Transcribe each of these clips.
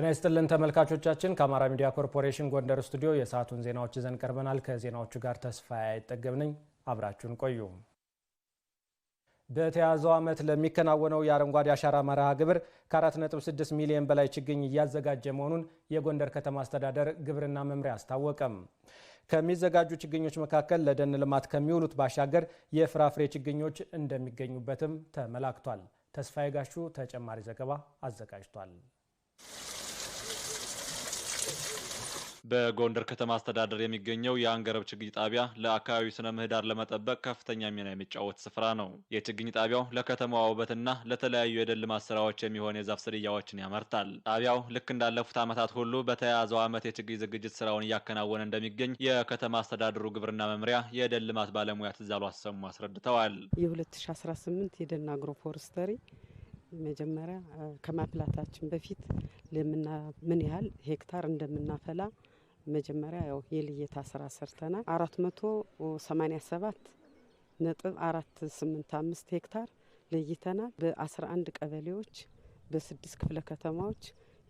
ጤና ይስጥልን ተመልካቾቻችን ከአማራ ሚዲያ ኮርፖሬሽን ጎንደር ስቱዲዮ የሰዓቱን ዜናዎች ይዘን ቀርበናል። ከዜናዎቹ ጋር ተስፋዬ አይጠገብ ነኝ። አብራችሁን ቆዩ። በተያዘው ዓመት ለሚከናወነው የአረንጓዴ አሻራ መርሃ ግብር ከ4.6 ሚሊዮን በላይ ችግኝ እያዘጋጀ መሆኑን የጎንደር ከተማ አስተዳደር ግብርና መምሪያ አስታወቀም። ከሚዘጋጁ ችግኞች መካከል ለደን ልማት ከሚውሉት ባሻገር የፍራፍሬ ችግኞች እንደሚገኙበትም ተመላክቷል። ተስፋዬ ጋሹ ተጨማሪ ዘገባ አዘጋጅቷል። በጎንደር ከተማ አስተዳደር የሚገኘው የአንገረብ ችግኝ ጣቢያ ለአካባቢው ስነ ምህዳር ለመጠበቅ ከፍተኛ ሚና የሚጫወት ስፍራ ነው። የችግኝ ጣቢያው ለከተማዋ ውበትና ለተለያዩ የደን ልማት ስራዎች የሚሆን የዛፍ ዝርያዎችን ያመርታል። ጣቢያው ልክ እንዳለፉት ዓመታት ሁሉ በተያያዘው ዓመት የችግኝ ዝግጅት ስራውን እያከናወነ እንደሚገኝ የከተማ አስተዳደሩ ግብርና መምሪያ የደን ልማት ባለሙያ ትዛሉ አሰሙ አስረድተዋል። የ2018 የደን አግሮፎረስተሪ መጀመሪያ ከማፍላታችን በፊት ምን ያህል ሄክታር እንደምናፈላ መጀመሪያ ያው የልየታ ስራ ሰርተናል። 487.485 ሄክታር ለይተናል። በ11 ቀበሌዎች በ6 ክፍለ ከተማዎች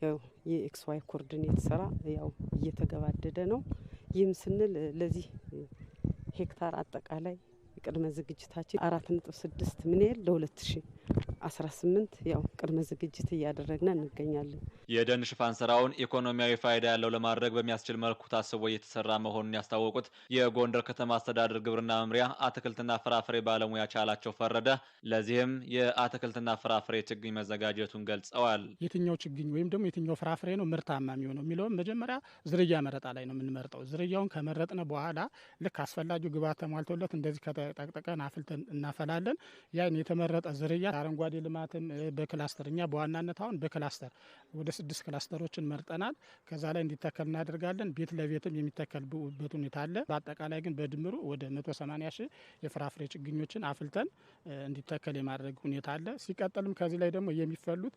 ያው የኤክስዋይ ኮኦርዲኔት ስራ ያው እየተገባደደ ነው። ይህም ስንል ለዚህ ሄክታር አጠቃላይ ቅድመ ዝግጅታችን 4.6 ሚሊዮን ለ2018 ያው ቅድመ ዝግጅት እያደረግን እንገኛለን። የደን ሽፋን ስራውን ኢኮኖሚያዊ ፋይዳ ያለው ለማድረግ በሚያስችል መልኩ ታስቦ እየተሰራ መሆኑን ያስታወቁት የጎንደር ከተማ አስተዳደር ግብርና መምሪያ አትክልትና ፍራፍሬ ባለሙያ ቻላቸው ፈረደ ለዚህም የአትክልትና ፍራፍሬ ችግኝ መዘጋጀቱን ገልጸዋል። የትኛው ችግኝ ወይም ደግሞ የትኛው ፍራፍሬ ነው ምርታማ የሚሆነው የሚለውን መጀመሪያ ዝርያ መረጣ ላይ ነው የምንመርጠው። ዝርያውን ከመረጥነ በኋላ ልክ አስፈላጊው ግብዓት ተሟልቶለት እንደዚህ ከተጠቅጥቀን አፍልተን እናፈላለን። ያን የተመረጠ ዝርያ አረንጓዴ ልማትን በክላስተር እኛ በዋናነት አሁን በክላስተር ወደ 6 ክላስተሮችን መርጠናል። ከዛ ላይ እንዲተከል እናደርጋለን። ቤት ለቤትም የሚተከልበት ሁኔታ አለ። በአጠቃላይ ግን በድምሩ ወደ 180 ሺህ የፍራፍሬ ችግኞችን አፍልተን እንዲተከል የማድረግ ሁኔታ አለ። ሲቀጥልም ከዚህ ላይ ደግሞ የሚፈሉት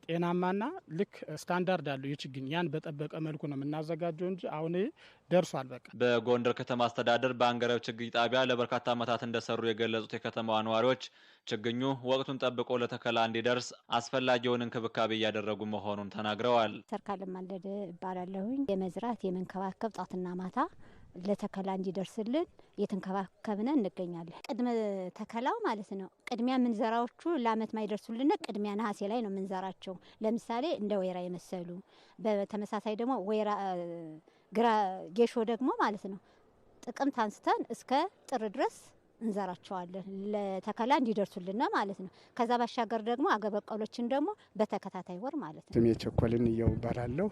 ጤናማና ልክ ስታንዳርድ አለው የችግኝ ያን በጠበቀ መልኩ ነው የምናዘጋጀው እንጂ አሁን ደርሷል። በቃ በጎንደር ከተማ አስተዳደር በአንገረብ ችግኝ ጣቢያ ለበርካታ ዓመታት እንደሰሩ የገለጹት የከተማዋ ነዋሪዎች ችግኙ ወቅቱን ጠብቆ ለተከላ እንዲደርስ አስፈላጊውን እንክብካቤ እያደረጉ መሆኑን ተናግረዋል። ሰርካለም ማለደ እባላለሁኝ። የመዝራት የመንከባከብ ጧትና ማታ ለተከላ እንዲደርስልን የተንከባከብነ እንገኛለን። ቅድመ ተከላው ማለት ነው። ቅድሚያ ምንዘራዎቹ ለአመት ማይደርሱልን ቅድሚያ ነሐሴ ላይ ነው ምንዘራቸው። ለምሳሌ እንደ ወይራ የመሰሉ በተመሳሳይ ደግሞ ወይራ ግራ ጌሾ ደግሞ ማለት ነው ጥቅምት አንስተን እስከ ጥር ድረስ እንዘራቸዋለን ለተከላ እንዲደርሱልና ማለት ነው። ከዛ ባሻገር ደግሞ አገበቀሎችን ደግሞ በተከታታይ ወር ማለት ነው። ስሜ ቸኮልን እያውባላለሁ።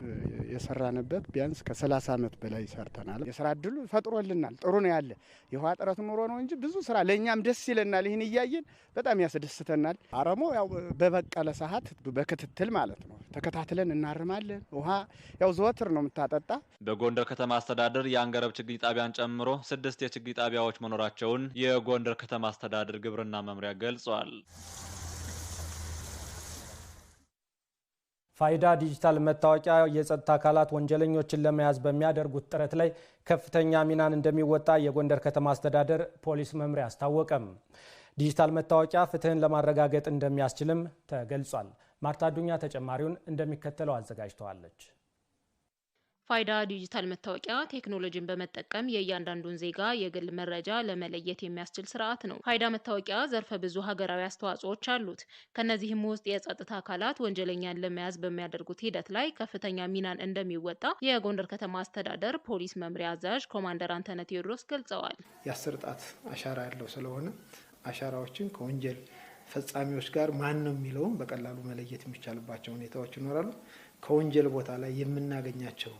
የሰራንበት ቢያንስ ከ30 ዓመት በላይ ሰርተናል። የስራ እድሉ ፈጥሮልናል። ጥሩ ነው ያለ የውሃ ጥረት ኑሮ ነው እንጂ ብዙ ስራ ለኛም ደስ ይለናል። ይህን እያየን በጣም ያስደስተናል። አረሞ ያው በበቀለ ሰዓት በክትትል ማለት ነው ተከታትለን እናርማለን። ውሃ ያው ዘወትር ነው የምታጠጣ። በጎንደር ከተማ አስተዳደር የአንገረብ ችግኝ ጣቢያን ጨምሮ 6 የችግኝ ጣቢያዎች መኖራቸውን የጎንደር ከተማ አስተዳደር ግብርና መምሪያ ገልጿል። ፋይዳ ዲጂታል መታወቂያ የጸጥታ አካላት ወንጀለኞችን ለመያዝ በሚያደርጉት ጥረት ላይ ከፍተኛ ሚናን እንደሚወጣ የጎንደር ከተማ አስተዳደር ፖሊስ መምሪያ አስታወቀም። ዲጂታል መታወቂያ ፍትህን ለማረጋገጥ እንደሚያስችልም ተገልጿል። ማርታ ዱኛ ተጨማሪውን እንደሚከተለው አዘጋጅተዋለች። ፋይዳ ዲጂታል መታወቂያ ቴክኖሎጂን በመጠቀም የእያንዳንዱን ዜጋ የግል መረጃ ለመለየት የሚያስችል ስርዓት ነው። ፋይዳ መታወቂያ ዘርፈ ብዙ ሀገራዊ አስተዋጽኦዎች አሉት። ከነዚህም ውስጥ የጸጥታ አካላት ወንጀለኛን ለመያዝ በሚያደርጉት ሂደት ላይ ከፍተኛ ሚናን እንደሚወጣ የጎንደር ከተማ አስተዳደር ፖሊስ መምሪያ አዛዥ ኮማንደር አንተነ ቴዎድሮስ ገልጸዋል። የ10 ጣት አሻራ ያለው ስለሆነ አሻራዎችን ከወንጀል ፈጻሚዎች ጋር ማን ነው የሚለውን በቀላሉ መለየት የሚቻልባቸው ሁኔታዎች ይኖራሉ። ከወንጀል ቦታ ላይ የምናገኛቸው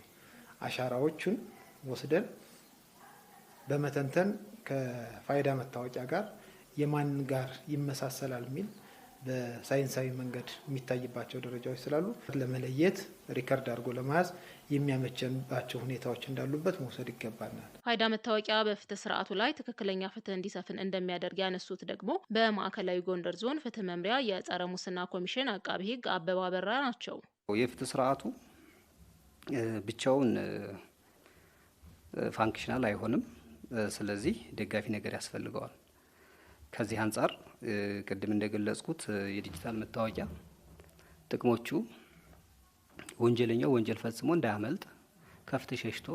አሻራዎችን ወስደን በመተንተን ከፋይዳ መታወቂያ ጋር የማን ጋር ይመሳሰላል የሚል በሳይንሳዊ መንገድ የሚታይባቸው ደረጃዎች ስላሉ ለመለየት ሪከርድ አድርጎ ለመያዝ የሚያመቸንባቸው ሁኔታዎች እንዳሉበት መውሰድ ይገባናል። ፋይዳ መታወቂያ በፍትህ ስርዓቱ ላይ ትክክለኛ ፍትህ እንዲሰፍን እንደሚያደርግ ያነሱት ደግሞ በማዕከላዊ ጎንደር ዞን ፍትህ መምሪያ የጸረ ሙስና ኮሚሽን አቃቤ ሕግ አበባ በራ ናቸው። የፍትህ ስርዓቱ ብቻውን ፋንክሽናል አይሆንም። ስለዚህ ደጋፊ ነገር ያስፈልገዋል። ከዚህ አንጻር ቅድም እንደገለጽኩት የዲጂታል መታወቂያ ጥቅሞቹ ወንጀለኛው ወንጀል ፈጽሞ እንዳያመልጥ ከፍትህ ሸሽቶ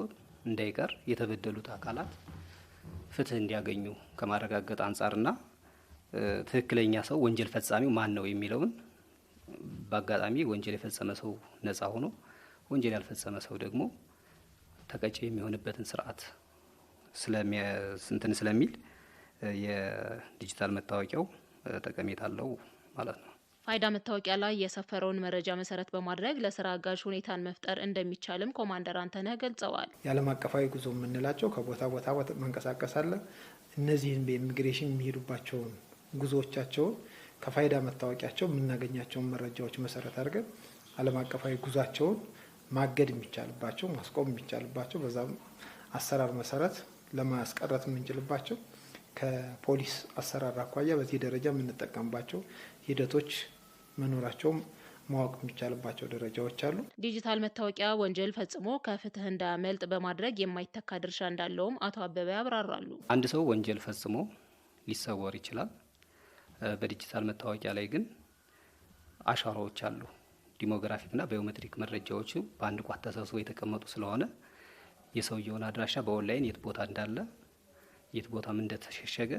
እንዳይቀር የተበደሉት አካላት ፍትህ እንዲያገኙ ከማረጋገጥ አንጻርና ትክክለኛ ሰው ወንጀል ፈጻሚው ማን ነው የሚለውን በአጋጣሚ ወንጀል የፈጸመ ሰው ነፃ ሆኖ ወንጀል ያልፈጸመ ሰው ደግሞ ተቀጪ የሚሆንበትን ስርዓት ስለሚል የዲጂታል መታወቂያው ጠቀሜታ አለው ማለት ነው። ፋይዳ መታወቂያ ላይ የሰፈረውን መረጃ መሰረት በማድረግ ለስራ አጋዥ ሁኔታን መፍጠር እንደሚቻልም ኮማንደር አንተነህ ገልጸዋል። የዓለም አቀፋዊ ጉዞ የምንላቸው ከቦታ ቦታ መንቀሳቀስ አለ። እነዚህን በኢሚግሬሽን የሚሄዱባቸውን ጉዞዎቻቸውን ከፋይዳ መታወቂያቸው የምናገኛቸውን መረጃዎች መሰረት አድርገን ዓለም አቀፋዊ ጉዟቸውን ማገድ የሚቻልባቸው ማስቆም የሚቻልባቸው በዛም አሰራር መሰረት ለማስቀረት የምንችልባቸው ከፖሊስ አሰራር አኳያ በዚህ ደረጃ የምንጠቀምባቸው ሂደቶች መኖራቸውም ማወቅ የሚቻልባቸው ደረጃዎች አሉ። ዲጂታል መታወቂያ ወንጀል ፈጽሞ ከፍትህ እንዳያመልጥ በማድረግ የማይተካ ድርሻ እንዳለውም አቶ አበበ ያብራራሉ። አንድ ሰው ወንጀል ፈጽሞ ሊሰወር ይችላል። በዲጂታል መታወቂያ ላይ ግን አሻራዎች አሉ። ዲሞግራፊክና ባዮሜትሪክ መረጃዎቹ በአንድ ቋት ተሰብስበው የተቀመጡ ስለሆነ የሰውየውን አድራሻ በኦንላይን የት ቦታ እንዳለ የት ቦታም እንደተሸሸገ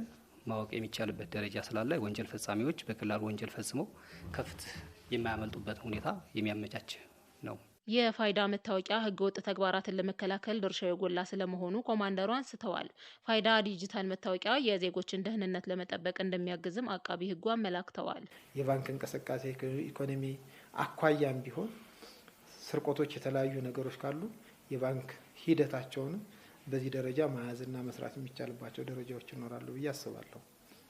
ማወቅ የሚቻልበት ደረጃ ስላለ ወንጀል ፈጻሚዎች በቀላሉ ወንጀል ፈጽመው ከፍትህ የማያመልጡበት ሁኔታ የሚያመቻች ነው። የፋይዳ መታወቂያ ህገወጥ ተግባራትን ለመከላከል ድርሻው የጎላ ስለመሆኑ ኮማንደሩ አንስተዋል። ፋይዳ ዲጂታል መታወቂያ የዜጎችን ደህንነት ለመጠበቅ እንደሚያግዝም አቃቢ ህጉ አመላክተዋል። የባንክ እንቅስቃሴ ኢኮኖሚ አኳያም ቢሆን ስርቆቶች፣ የተለያዩ ነገሮች ካሉ የባንክ ሂደታቸውንም በዚህ ደረጃ መያዝና መስራት የሚቻልባቸው ደረጃዎች ይኖራሉ ብዬ አስባለሁ።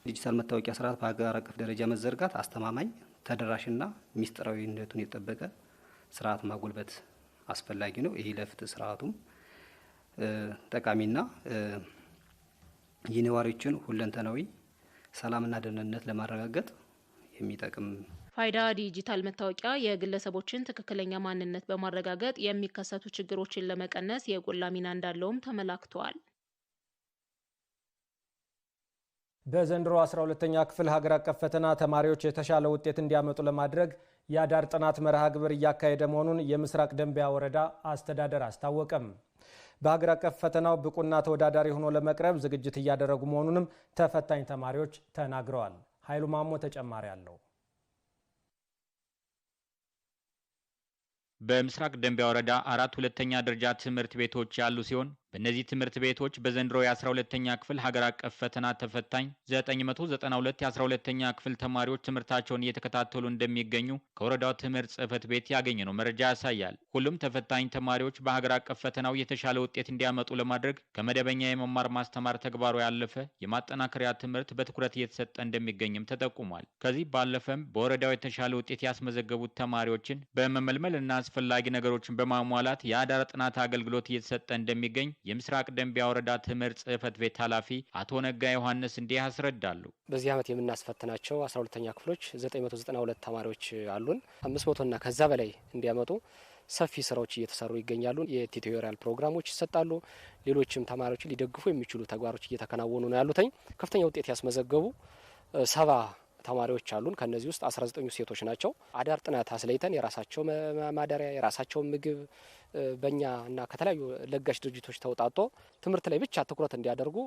ዲጂታል መታወቂያ ስርዓት በሀገር አቀፍ ደረጃ መዘርጋት አስተማማኝ፣ ተደራሽና ሚስጥራዊነቱን የጠበቀ ስርዓት ማጎልበት አስፈላጊ ነው። ይህ ለፍትህ ስርዓቱም ጠቃሚና የነዋሪዎችን ሁለንተናዊ ሰላምና ደህንነት ለማረጋገጥ የሚጠቅም ፋይዳ ዲጂታል መታወቂያ የግለሰቦችን ትክክለኛ ማንነት በማረጋገጥ የሚከሰቱ ችግሮችን ለመቀነስ የጎላ ሚና እንዳለውም ተመላክቷል። በዘንድሮ 12ኛ ክፍል ሀገር አቀፍ ፈተና ተማሪዎች የተሻለ ውጤት እንዲያመጡ ለማድረግ የአዳር ጥናት መርሃ ግብር እያካሄደ መሆኑን የምስራቅ ደንቢያ ወረዳ አስተዳደር አስታወቀም። በሀገር አቀፍ ፈተናው ብቁና ተወዳዳሪ ሆኖ ለመቅረብ ዝግጅት እያደረጉ መሆኑንም ተፈታኝ ተማሪዎች ተናግረዋል። ኃይሉ ማሞ ተጨማሪ አለው። በምስራቅ ደንቢያ ወረዳ 4 ሁለተኛ ደረጃ ትምህርት ቤቶች ያሉ ሲሆን በእነዚህ ትምህርት ቤቶች በዘንድሮ የ12ኛ ክፍል ሀገር አቀፍ ፈተና ተፈታኝ 992 የ12ኛ ክፍል ተማሪዎች ትምህርታቸውን እየተከታተሉ እንደሚገኙ ከወረዳው ትምህርት ጽሕፈት ቤት ያገኘነው መረጃ ያሳያል። ሁሉም ተፈታኝ ተማሪዎች በሀገር አቀፍ ፈተናው የተሻለ ውጤት እንዲያመጡ ለማድረግ ከመደበኛ የመማር ማስተማር ተግባሩ ያለፈ የማጠናከሪያ ትምህርት በትኩረት እየተሰጠ እንደሚገኝም ተጠቁሟል። ከዚህ ባለፈም በወረዳው የተሻለ ውጤት ያስመዘገቡት ተማሪዎችን በመመልመልና አስፈላጊ ነገሮችን በማሟላት የአዳር ጥናት አገልግሎት እየተሰጠ እንደሚገኝ የምስራቅ ደንቢያ ወረዳ ትምህርት ጽሕፈት ቤት ኃላፊ አቶ ነጋ ዮሐንስ እንዲህ ያስረዳሉ። በዚህ ዓመት የምናስፈትናቸው 12ኛ ክፍሎች 992 ተማሪዎች አሉን። 500 እና ከዛ በላይ እንዲያመጡ ሰፊ ስራዎች እየተሰሩ ይገኛሉ። የቲዩቶሪያል ፕሮግራሞች ይሰጣሉ። ሌሎችም ተማሪዎችን ሊደግፉ የሚችሉ ተግባሮች እየተከናወኑ ነው ያሉትኝ። ከፍተኛ ውጤት ያስመዘገቡ 70 ተማሪዎች አሉን። ከነዚህ ውስጥ 19 ሴቶች ናቸው። አዳር ጥናት አስለይተን የራሳቸው ማዳሪያ የራሳቸው ምግብ በእኛ እና ከተለያዩ ለጋሽ ድርጅቶች ተውጣጦ ትምህርት ላይ ብቻ ትኩረት እንዲያደርጉ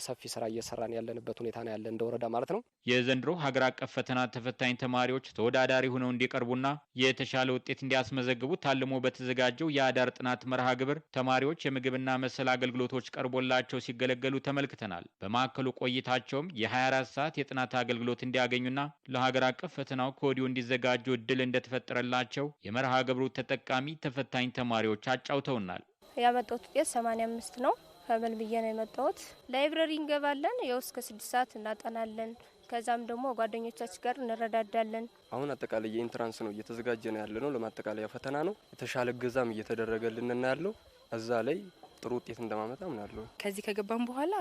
ሰፊ ስራ እየሰራን ያለንበት ሁኔታ ነው ያለ እንደ ወረዳ ማለት ነው። የዘንድሮ ሀገር አቀፍ ፈተና ተፈታኝ ተማሪዎች ተወዳዳሪ ሆነው እንዲቀርቡና የተሻለ ውጤት እንዲያስመዘግቡ ታልሞ በተዘጋጀው የአዳር ጥናት መርሃ ግብር ተማሪዎች የምግብና መሰል አገልግሎቶች ቀርቦላቸው ሲገለገሉ ተመልክተናል። በማዕከሉ ቆይታቸውም የ24 ሰዓት የጥናት አገልግሎት እንዲያገኙና ለሀገር አቀፍ ፈተናው ከወዲሁ እንዲዘጋጁ እድል እንደተፈጠረላቸው የመርሃ ግብሩ ተጠቃሚ ተፈታኝ ተማሪዎች አጫውተውናል። ያመጣሁት ውጤት 85 ነው። ከመልብዬ ነው የመጣሁት። ላይብረሪ እንገባለን። ያው እስከ 6 ሰዓት እናጠናለን። ከዛም ደግሞ ጓደኞቻችን ጋር እንረዳዳለን። አሁን አጠቃላይ የኢንትራንስ ነው እየተዘጋጀ ነው ያለ ነው። ለማጠቃለያ ፈተና ነው። የተሻለ ገዛም እየተደረገልን እና ያለው እዛ ላይ ጥሩ ውጤት እንደማመጣ ምናለው። ከዚህ ከገባን በኋላ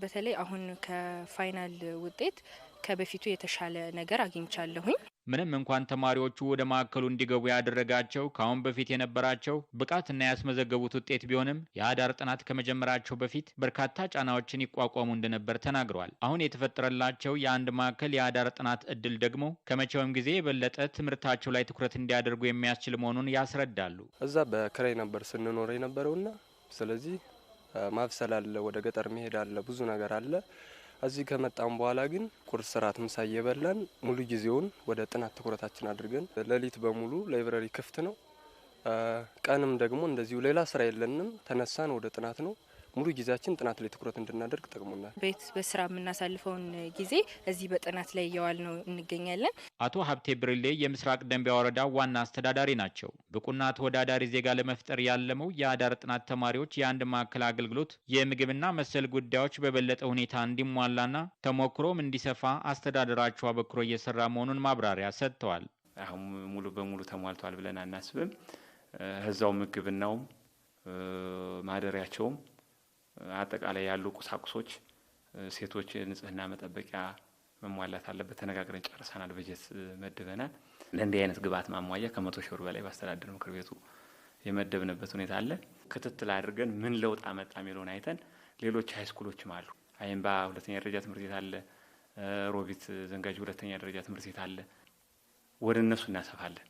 በተለይ አሁን ከፋይናል ውጤት ከበፊቱ የተሻለ ነገር አግኝቻለሁኝ። ምንም እንኳን ተማሪዎቹ ወደ ማዕከሉ እንዲገቡ ያደረጋቸው ከአሁን በፊት የነበራቸው ብቃትና ያስመዘገቡት ውጤት ቢሆንም የአዳር ጥናት ከመጀመራቸው በፊት በርካታ ጫናዎችን ይቋቋሙ እንደነበር ተናግረዋል። አሁን የተፈጠረላቸው የአንድ ማዕከል የአዳር ጥናት እድል ደግሞ ከመቼውም ጊዜ የበለጠ ትምህርታቸው ላይ ትኩረት እንዲያደርጉ የሚያስችል መሆኑን ያስረዳሉ። እዛ በክራይ ነበር ስንኖር የነበረውና ስለዚህ ማብሰል አለ፣ ወደ ገጠር መሄድ አለ፣ ብዙ ነገር አለ። እዚህ ከመጣን በኋላ ግን ቁርስ፣ ሰዓት፣ ምሳ እየበላን ሙሉ ጊዜውን ወደ ጥናት ትኩረታችን አድርገን ሌሊት በሙሉ ላይብረሪ ክፍት ነው። ቀንም ደግሞ እንደዚሁ ሌላ ስራ የለንም። ተነሳን ወደ ጥናት ነው። ሙሉ ጊዜያችን ጥናት ላይ ትኩረት እንድናደርግ ጠቅሞናል። ቤት በስራ የምናሳልፈውን ጊዜ እዚህ በጥናት ላይ እየዋል ነው እንገኛለን። አቶ ሀብቴ ብርሌ የምስራቅ ደንቢያ ወረዳ ዋና አስተዳዳሪ ናቸው። ብቁና ተወዳዳሪ ዜጋ ለመፍጠር ያለመው የአዳር ጥናት ተማሪዎች የአንድ ማዕከል አገልግሎት የምግብና መሰል ጉዳዮች በበለጠ ሁኔታ እንዲሟላና ተሞክሮም እንዲሰፋ አስተዳደራቸው አበክሮ እየሰራ መሆኑን ማብራሪያ ሰጥተዋል። አሁን ሙሉ በሙሉ ተሟልቷል ብለን አናስብም። እዛው ምግብናውም ማደሪያቸውም አጠቃላይ ያሉ ቁሳቁሶች ሴቶች ንጽህና መጠበቂያ መሟላት አለበት። ተነጋግረን ጨርሰናል። በጀት መድበናል። ለእንዲህ አይነት ግብዓት ማሟያ ከ100 ሺህ ብር በላይ በአስተዳደር ምክር ቤቱ የመደብንበት ሁኔታ አለ። ክትትል አድርገን ምን ለውጥ አመጣ የሚለውን አይተን ሌሎች ሃይስኩሎችም አሉ። አይምባ ሁለተኛ ደረጃ ትምህርት ቤት አለ። ሮቢት ዘንጋጅ ሁለተኛ ደረጃ ትምህርት ቤት አለ። ወደ እነሱ እናሰፋለን።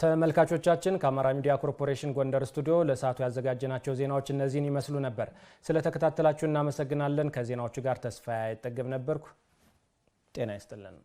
ተመልካቾቻችን ከአማራ ሚዲያ ኮርፖሬሽን ጎንደር ስቱዲዮ ለሰዓቱ ያዘጋጀናቸው ዜናዎች እነዚህን ይመስሉ ነበር። ስለተከታተላችሁ እናመሰግናለን። ከዜናዎቹ ጋር ተስፋዬ አይጠገብ ነበርኩ። ጤና ይስጥልን።